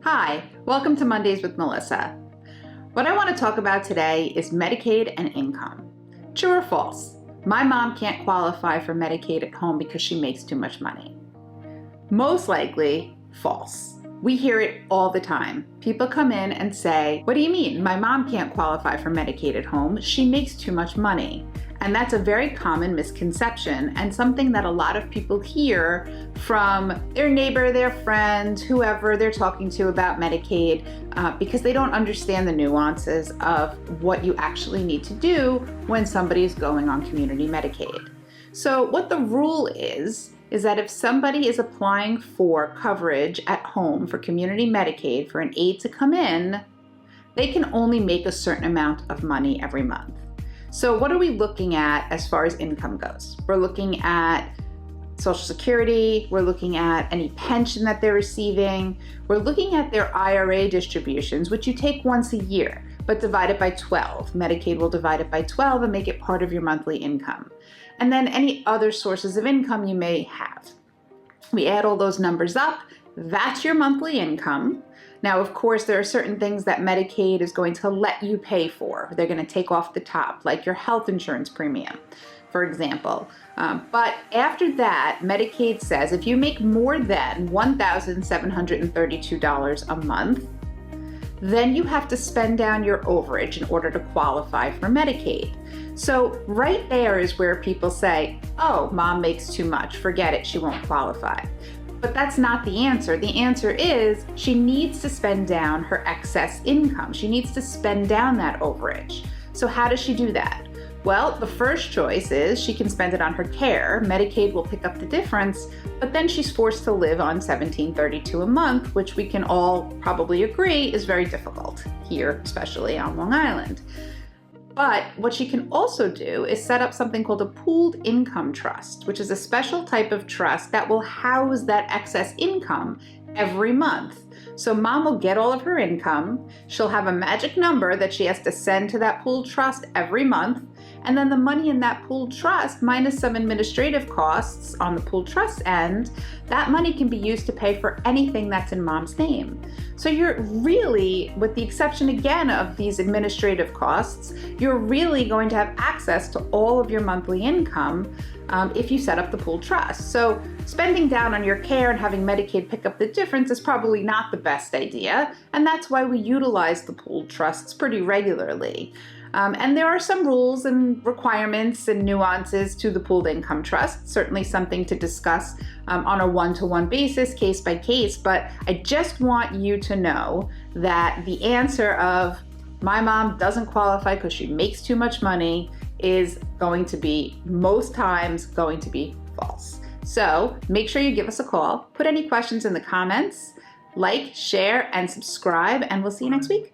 Hi, welcome to Mondays with Melissa. What I want to talk about today is Medicaid and income. True or false? My mom can't qualify for Medicaid at home because she makes too much money. Most likely, false. We hear it all the time. People come in and say, "What do you mean? My mom can't qualify for Medicaid at home. She makes too much money." And that's a very common misconception and something that a lot of people hear from their neighbor, their friend, whoever they're talking to about Medicaid, because they don't understand the nuances of what you actually need to do when somebody is going on community Medicaid. So what the rule is that if somebody is applying for coverage at home for community Medicaid for an aide to come in, they can only make a certain amount of money every month. So what are we looking at as far as income goes? We're looking at Social Security, we're looking at any pension that they're receiving, we're looking at their IRA distributions, which you take once a year, but divide it by 12. Medicaid will divide it by 12 and make it part of your monthly income. And then any other sources of income you may have. We add all those numbers up, that's your monthly income. Now, of course, there are certain things that Medicaid is going to let you pay for. They're going to take off the top, like your health insurance premium, for example. But after that, Medicaid says if you make more than $1,732 a month, then you have to spend down your overage in order to qualify for Medicaid. So right there is where people say, "Oh, mom makes too much, forget it, she won't qualify." But that's not the answer. The answer is she needs to spend down her excess income. She needs to spend down that overage. So how does she do that? Well, the first choice is she can spend it on her care. Medicaid will pick up the difference, but then she's forced to live on $1,732 a month, which we can all probably agree is very difficult here, especially on Long Island. But what she can also do is set up something called a pooled income trust, which is a special type of trust that will house that excess income every month. So mom will get all of her income, she'll have a magic number that she has to send to that pooled trust every month, and then the money in that pooled trust, minus some administrative costs on the pooled trust end, that money can be used to pay for anything that's in mom's name. So you're really, with the exception again of these administrative costs, you're really going to have access to all of your monthly income if you set up the pooled trust. So spending down on your care and having Medicaid pick up the difference is probably not the best idea, and that's why we utilize the pooled trusts pretty regularly. And there are some rules and requirements and nuances to the pooled income trust, certainly something to discuss on a one-to-one basis, case by case, but I just want you to know that the answer of my mom doesn't qualify because she makes too much money is going to be, most times, going to be false. So make sure you give us a call, put any questions in the comments, like, share, and subscribe, and we'll see you next week.